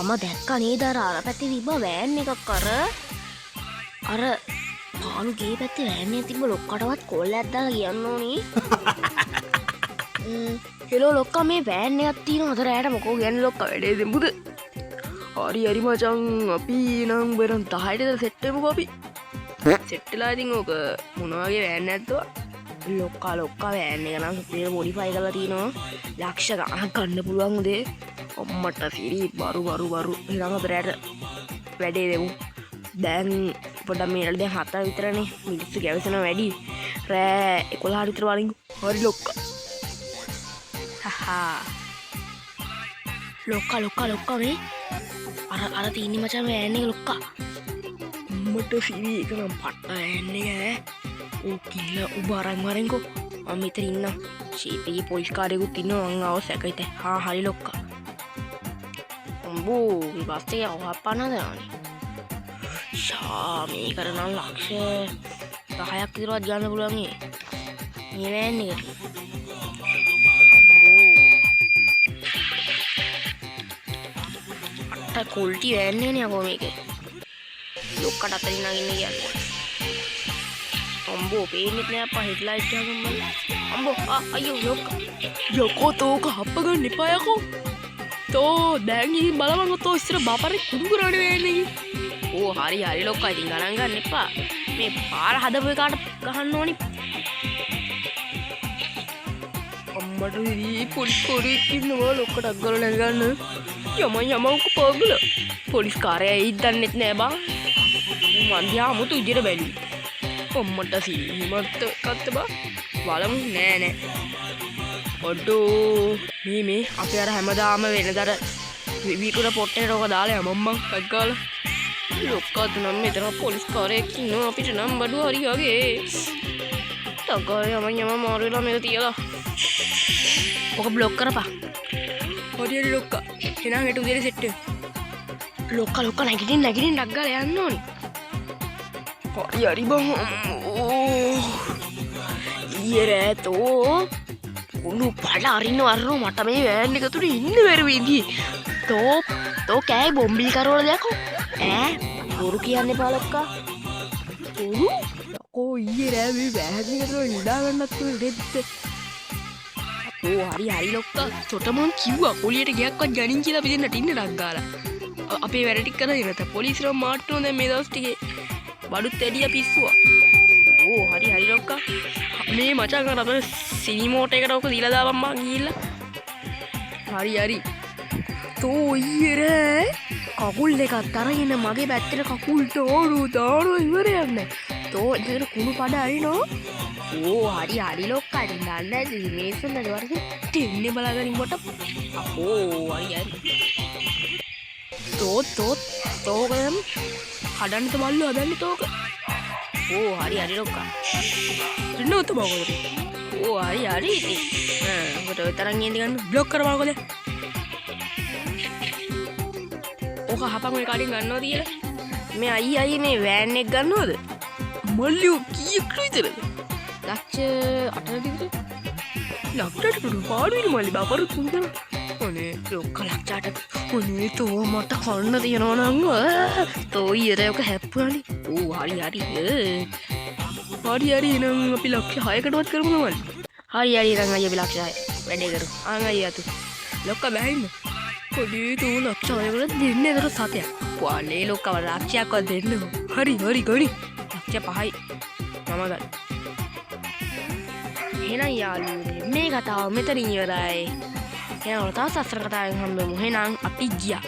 මම දැක්ක නේද අර පැත්තේ තිබ්බ වෑන් එකක් අර පාලු ගේ පැත්තේ වෑන් එක තිබ්බ ලොක්කටවත් කොල්ලයක් දාලා කියන්න ඕනේ. හෙලෝ ලොක්කා මේ වෑන් එකක් තියෙනවා අද රැයට මොකෝ කියන්නේ ලොක්කා වැඩේ දෙමුද? හරි මචං අපි නම් බරන් 10ට සෙට් වෙමුකෝ අපි. සෙට් වෙලා ඉතින් ඕක මොන වගේ වෑන් එකක්ද? ලොක්කා වෑන් එක නම් සුපිරියට මොඩිෆයි කරලා තිනවා. ලක්ෂ ගණන් ගන්න පුළුවන් උදේ. අම්මට සිරි බරු එහෙනම් අද රැයට වැඩේ දෙමු. දැන් පොඩ්ඩක් මේරට දැන් 7 විතරනේ මිනිස්සු ගැවසෙනවා වැඩි. රෑ 11 විතර වලින් හරි ලොක්කා. ලොක්කා මේ අර තින්නේ මචං වෑන් එක ලොක්කා. අම්මට සිරි එක නම් පට්ට වෑන් එක ඕ කිල්ල ඔබ අරන් වරෙන්කෝ. මම මෙතන ඉන්නම්. ෂීපේ පොලිස් කාරයෙකුත් ඉන්නවා මං ආව සැකයිත. හරි ලොක්කා. අම්බෝ මේ බස් එකේ අවහප්පන්නද යන්නේ. මේ කරන ලක්ෂ 10ක් විතරවත් ගන්න පුළුවන් මේ වෑන් එකට. අම්බෝ කුල්ටි වෑන් එකනේ අපෝ මේකේ. ලොක්කට අතරින් නගින්න කියන්නේ. අම්බෝ පේන්නෙත් නෑ අප්පා හෙඩ්ලයිට් එකක් ගම්මලා. අම්බෝ අයියෝ ලොක්කා. යකෝ තෝක හප්ප ගන්න එපා යකෝ. තෝ දැන් ඉතින් බලමන් තෝ ඉස්සර බාපරේ කුඩු කරන්නේ වෑන් එකේ. ඕ හරි ලොක්කා ඉතින් ගණන් ගන්න එපා. මේ පාර හදපු එකාට ගහන්න ඕනි. අම්මට ඉරි පොලිස් කාරයෙක් ඉන්නවා ලොක්කට අග්ගල නැගගන්න. යමක පොගල. පොලිස් කාරයා ඇයිද දන්නෙත් නෑ බං. මං දිහා 아무තු විදියට බැලුවේ. අම්මට සීමත් කත්ත බා. බලමු නෑ. ඔඩෝ මේ අපේ අර හැමදාම වෙනදර වීකුර පොට්ටේ රෝග දාලා යමම්මන් අග්ගල. ලොක්කාත් නම් මෙතන පොලිස් කාරයෙක් ඉන්නවා අපිට නම් බඩු හරි වගේ. තගාය යම මාරු වෙලා මේක තියලා. ඔක බ්ලොක් කරපන්. හරි ලොක්කා. එහෙනම් හෙට උදේට සෙට් වෙමු. ලොක්කා නැගිටින්න ඩග්ගාල යන්න ඕනි. හරි බං. ඊයේ රෑතෝ උණු පඩ අරින්න වරනෝ මට මේ වෑන් එක තුල ඉන්න බැරි විදිහේ. තෝ කෑයි බොම්බිල් කරවල දැකෝ. බොරු කියන්න එපා ලොක්කා. බොරු? යකෝ ඊයේ රෑ මේ වෑන් එක තුල නිදා ගන්නත් දෙද්ද. අපෝ හරි ලොක්කා. තොට මං කිව්වා පොලියට ගියක්වත් ගනින් කියලා අපි දෙන්නට ඉන්න ඩග්ගාලා. අපේ වැඩ ටික කරලා ඉන්නත පොලිසියව මාට්ටුන දැන් මේ දවස් ටිකේ බඩුත් ඇඩියා පිස්සුවා. ඕ හරි ලොක්කා. මේ මචං අර අපේ සිනිමෝට එකට ඔක දීලා දාපන් මං ගිහිල්ලා. හරි. තෝ ඊයේ රෑ කකුල් දෙකක් තරගෙන මගේ පැත්තට කකුල් දානවා ඉවරයක් නෑ. තෝ එතන කුණු පඩ අරිනෝ. ඕ හරි ලොක්කා. ඉතින් දන්නේ නැති මේසන් වල වරද දෙන්නේ බලාගෙන ඉන්නකොට අපෝ හරි. තෝකම් හදන්න තමල්ලු හදන්නේ තෝක. ඕ හරි ලොක්කා. ඉන්නවත මොකද? ඕ හරි ඉතින්. ඔකට ඔය තරම් ඉඳි ගන්න බ්ලොක් කරපන් කොලේ. ඕක හපන් ඔය කාඩින් ගන්නවද කියලා. මේ අයියේ මේ වෑන් එක ගන්නවද? මල්ලියෝ කීයක් විතරද? ලක්ෂ 8කට විතර. ලක්ෂයට පාඩුවේ මල්ලි බබරු තුන්දෙන. ඔනේ ලොක්ක ලක්ෂයට. ඔනේ තෝ මට කන්න තියනවා නම් තෝ ඊයේ ඔක හැප්පුවානේ. ඕ හරි. එහෙනම් අපි ලක්ෂ 6කටවත් කරමුද මල්ලි? හරි එහෙනම් අයියා අපි ලක්ෂ 6 වැඩේ කරමු. අයියා තු ලොක්ක බෑයින්න. කොඩේ තෝ ලක්ෂ 6කට දෙන්නේ නේද 7ක්. වාලේ ලොක්කව ලක්ෂයක්වත් දෙන්න. හරි ගනි. ලක්ෂ 5යි. මම ගන්න. එහෙනම් යාළුවනේ මේ කතාව මෙතනින් ඉවරයි. එහෙනම් තව සතර කතාවෙන් හම්බෙමු. එහෙනම් අපි ගියා.